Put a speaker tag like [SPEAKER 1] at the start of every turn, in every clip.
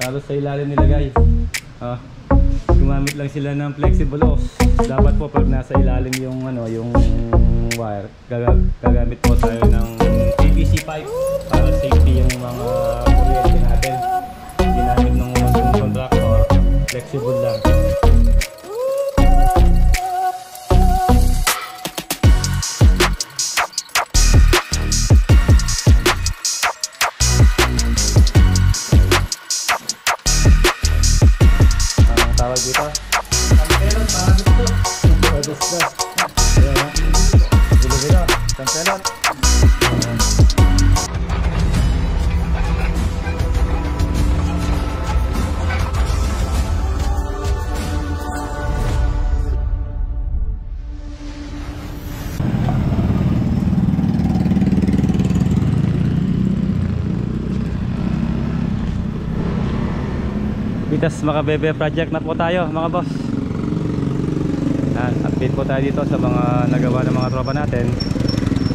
[SPEAKER 1] Halos sa ilalim nilagay. Gumamit lang sila ng flexible hose. Dapat po pag nasa ilalim yung yung wire, gagamit po tayo ng PVC pipe para safety yung mga kuryente natin. Ginamit ng contractor, flexible lang. Tawag dito? Tamperon, para gusto. Para gusto. Ayan ha. Bilo-bilo. Tamperon. Vitas Makabebe project na po tayo mga boss. Update po tayo dito sa mga nagawa ng mga tropa natin.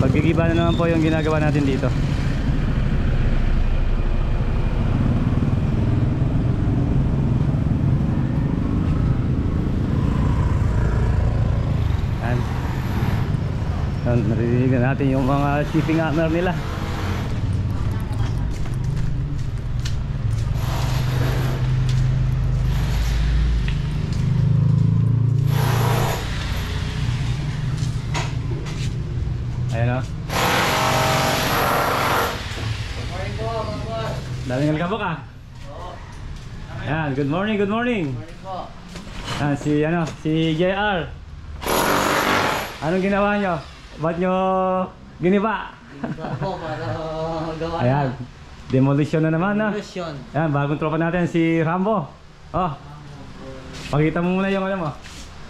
[SPEAKER 1] Paggigiba na naman po yung ginagawa natin dito. Naririnig na natin yung mga shipping hammer nila. Ayan o. Daming alikabok ah. Ayan, good morning, good morning. Ayan, si JR. Anong ginawa nyo? Ba't nyo giniba? Ayan, demolition na naman na. Ayan, bagong tropa natin si Rambo. Oh, pakita mo muna yung mo.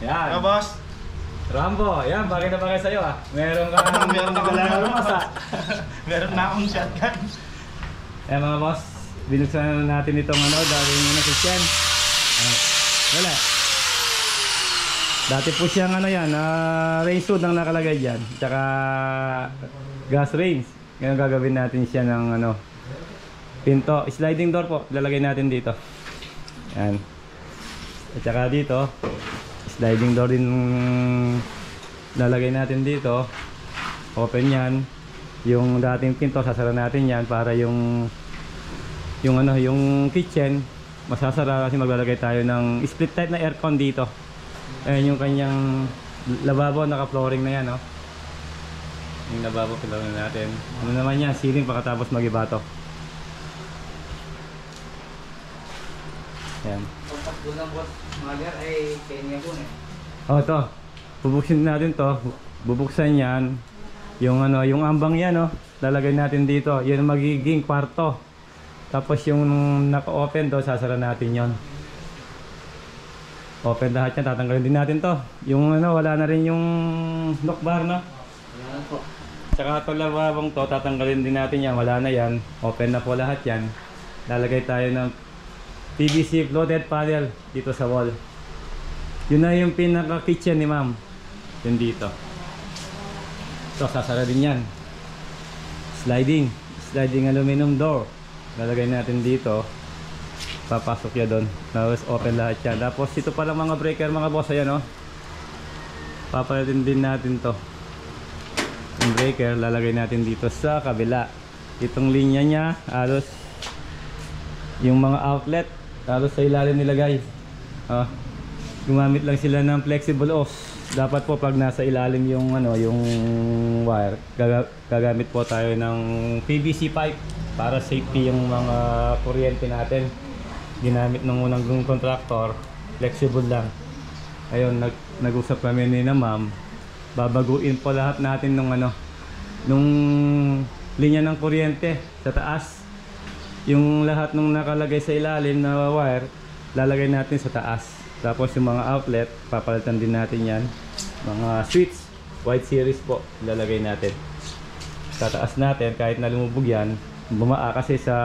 [SPEAKER 1] Ayan.
[SPEAKER 2] Ano boss?
[SPEAKER 1] Rambo, yan, bagay na bagay sa'yo ah. Meron ka
[SPEAKER 2] meron ka pala. Meron na akong shotgun.
[SPEAKER 1] Ayan mga boss, binuksan natin itong dahil yung Christian. Wala. Dati po siyang range hood ang nakalagay dyan. Tsaka gas range. Ngayon gagawin natin siya ng pinto. Sliding door po, lalagay natin dito. Ayan. At tsaka dito sliding door din lalagay natin dito. Open yan. Yung dating pinto sasara natin yan para yung kitchen masasara kasi maglalagay tayo ng split type na aircon dito. Ayan yung kanyang lababo, naka-flooring na yan yung lababo pinag natin. Ano naman yan, ceiling pagkatapos mag-ibato. Ayan.
[SPEAKER 3] Unang boss mager ay kanya po
[SPEAKER 1] ito. Bubuksan natin to. Bubuksan yan. Yung yung ambang yan lalagay natin dito. Yan magiging kwarto. Tapos yung naka-open to, sasara natin yon. Open lahat yan, tatanggalin din natin to. Yung wala na rin yung lock bar
[SPEAKER 3] Wala po.
[SPEAKER 1] Tsaka ito lababong to, tatanggalin din natin yan. Wala na yan. Open na po lahat yan. Lalagay tayo ng PVC floated panel dito sa wall. Yun na yung pinaka kitchen ni ma'am. Yun dito. So sasara din yan. Sliding aluminum door. Lalagay natin dito. Papasok yan doon. Tapos open lahat yan. Tapos ito pala mga breaker mga boss. Ayan papalitin din natin to. Yung breaker lalagay natin dito sa kabila. Itong linya niya halos yung mga outlet halos sa ilalim nilagay. Gumamit lang sila ng flexible hose. Dapat po pag nasa ilalim yung yung wire, gagamit po tayo ng PVC pipe para safety yung mga kuryente natin. Ginamit ng unang contractor, flexible lang. Ayun, nag-usap kami ni na ma'am. Babaguin po lahat natin nung nung linya ng kuryente sa taas. Yung lahat nung nakalagay sa ilalim na wire, lalagay natin sa taas. Tapos yung mga outlet, papalitan din natin yan. Mga switch, white series po, lalagay natin. Sa taas natin, kahit na lumubog yan, bumaa kasi sa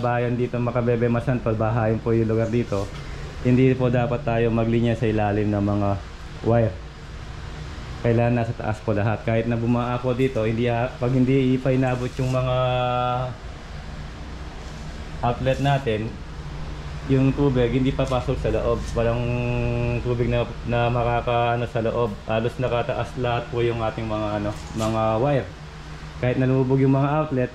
[SPEAKER 1] bayan dito Makabebe Masantol, bahayin po yung lugar dito. Hindi po dapat tayo maglinya sa ilalim ng mga wire. Kailangan nasa taas po lahat. Kahit na bumaa po dito, pag hindi pa inabot yung mga outlet natin, yung tubig hindi papasok sa loob. Walang tubig na makakaano sa loob. Halos nakataas lahat po yung ating mga wire. Kahit nalubog yung mga outlet,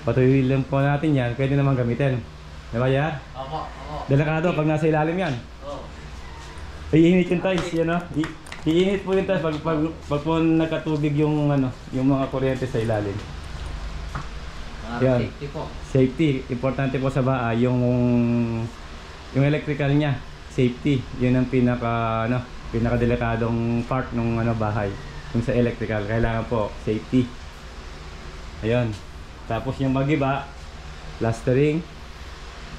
[SPEAKER 1] patuloy lang po natin yan, pwede naman gamitin. Diba yan?
[SPEAKER 3] Opo, opo.
[SPEAKER 1] Delikado pag nasa ilalim yan.
[SPEAKER 3] Oo.
[SPEAKER 1] Iinit yung tiles, yan o. Iinit po yung tiles pag po nagkatubig yung mga kuryente sa ilalim. Yan.
[SPEAKER 3] Safety po.
[SPEAKER 1] Safety, importante po sa bahay yung electrical niya, safety. 'Yun ang pinaka-delikadong part ng bahay. Yung sa electrical, kailangan po safety. Ayun. Tapos yung magiba, plastering.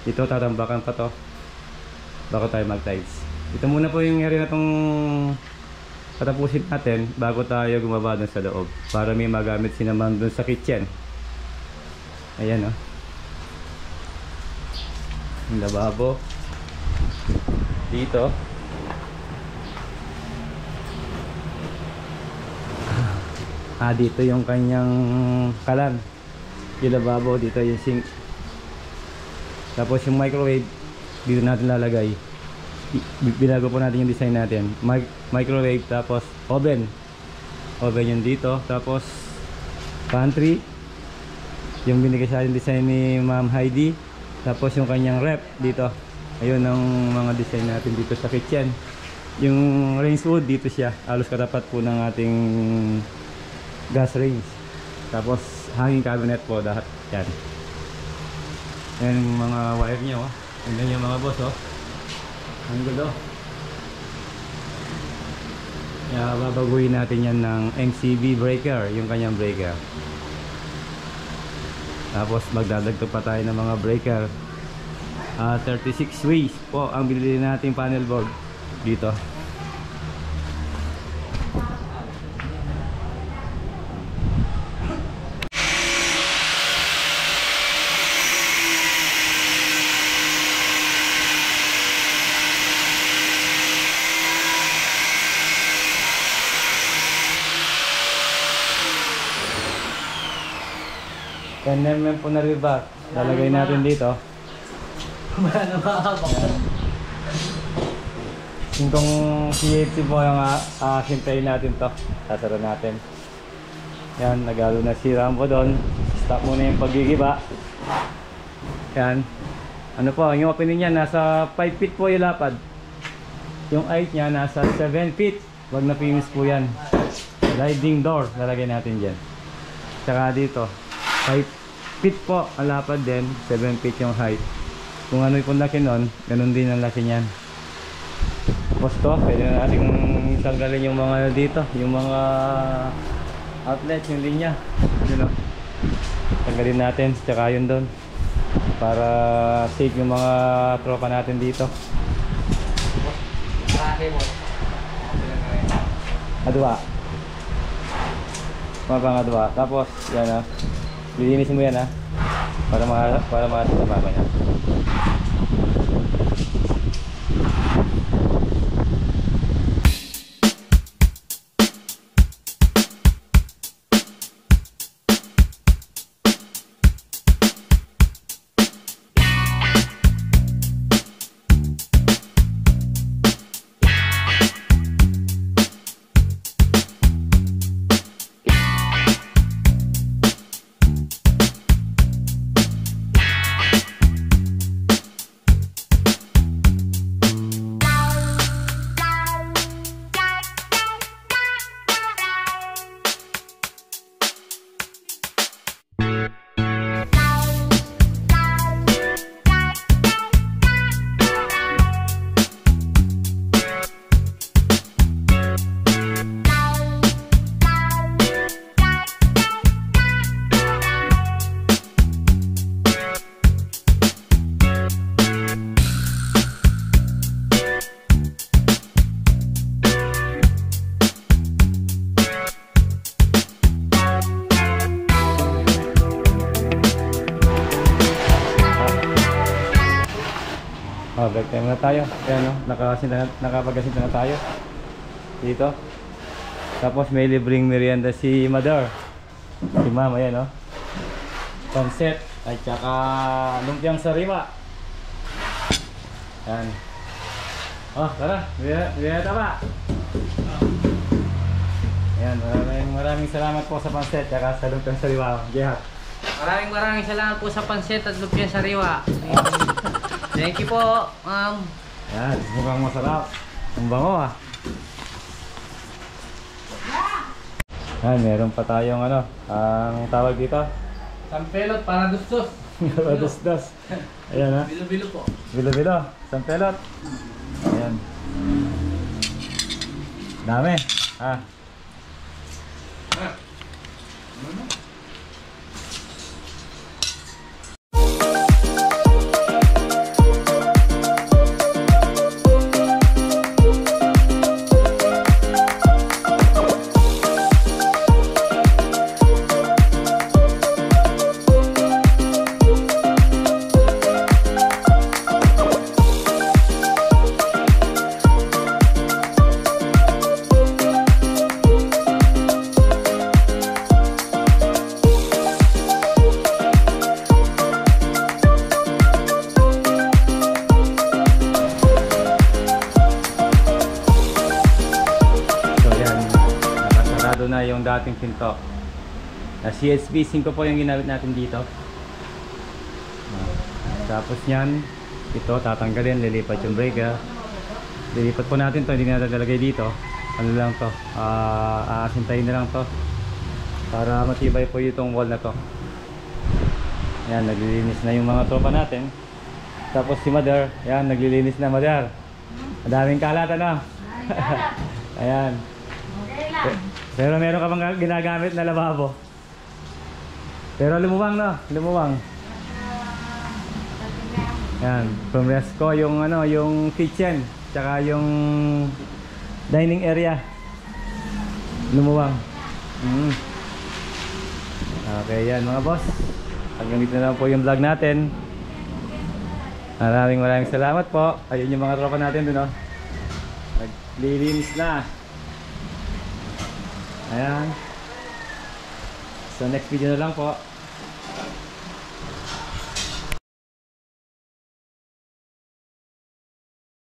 [SPEAKER 1] Ito tatambakan pa to bago tayo mag-tiles. Ito muna po yung area na tong patapusin natin bago tayo gumaba dun sa loob para may magamit si naman dun sa kitchen. Ayan o. Yung lababo. Dito. Dito yung kanyang kalan. Yung lababo, dito yung sink. Tapos yung microwave, dito natin lalagay. Binago po natin yung design natin. Microwave, tapos oven. Oven yung dito. Tapos pantry. Yung binigay sa ating design ni Ma'am Heidi. Tapos yung kanyang rep dito. Ayun ang mga design natin dito sa kitchen. Yung range wood dito siya. Halos katapat po ng ating gas range. Tapos hanging cabinet po lahat yan. Yan yung mga wire niya oh. Yan yung mga boss oh. Ang gulo. Kaya babaguhin natin yan ng MCB breaker. Yung kanyang breaker. Tapos magdadagdag pa tayo ng mga breaker. 36 ways po ang binili nating panel board dito. Yan po na riba. Lalagay natin dito.
[SPEAKER 3] Wala na makakabok.
[SPEAKER 1] Kung CFC po yung hintayin natin to. Sasara natin. Yan, nagalo na si Rambo doon. Stop muna yung paggigiba. Yan. Ano po, yung opening niya nasa 5 feet po yung lapad. Yung height niya nasa 7 feet. Wag na pinis po yan. Sliding door, lalagay natin dyan. Tsaka dito 5 feet po ang lapad din, 7 feet yung height. Kung ano yung laki nun, ganun din ang laki niyan. Tapos to, pwede na natin tanggalin yung mga dito, yung mga outlet, yung linya. Yun o. Tanggalin natin, tsaka yun doon. Para safe yung mga tropa natin dito. Adwa. Mga adwa. Tapos, yan o. Lilinisin mo yan ha. Para makasama sa mama niya. Break time na tayo. Ayan o, nakapagasinta na tayo dito. Tapos may libreng merienda si Mother. Si Mama, ayan o. Pancet at saka lumpiang sariwa. Yan. Oh, tara. Biyata pa. Ayan, maraming salamat po sa pansit at sa lumpiang sariwa. Jihad.
[SPEAKER 3] Maraming salamat po sa pansit at lumpiang sariwa. Thank you po, ma'am.
[SPEAKER 1] Yan, mukhang masarap. Ang bango ah. Yan, meron pa tayong ano, ang tawag dito.
[SPEAKER 3] Sampelot para dustos.
[SPEAKER 1] Dos-dos. Ayan ha.
[SPEAKER 3] Bilo-bilo po.
[SPEAKER 1] Bilo-bilo. Sampelot. Ayan. Dami. Ah. Na yung dating pinto na CSP 5 po yung ginamit natin dito. Tapos yan, ito tatanggalin, lilipat yung breaker, lilipat po natin to, hindi na natin lalagay dito. Ano lang to, aasintayin na lang to para matibay po itong wall na to. Yan, naglilinis na yung mga tropa natin. Tapos si Mother, yan, naglilinis na Mother. Madaming kalat ano. Ayan. Pero meron ka bang ginagamit na lababo? Pero lumuwang no? Lumuwang. Yan, from Resco yung ano, yung kitchen, tsaka yung dining area. Lumuwang. Okay, yan mga boss. Hanggang dito na lang po yung vlog natin. Maraming salamat po. Ayun yung mga tropa natin dun, no? Naglilinis na. Ayan. So next video na lang po.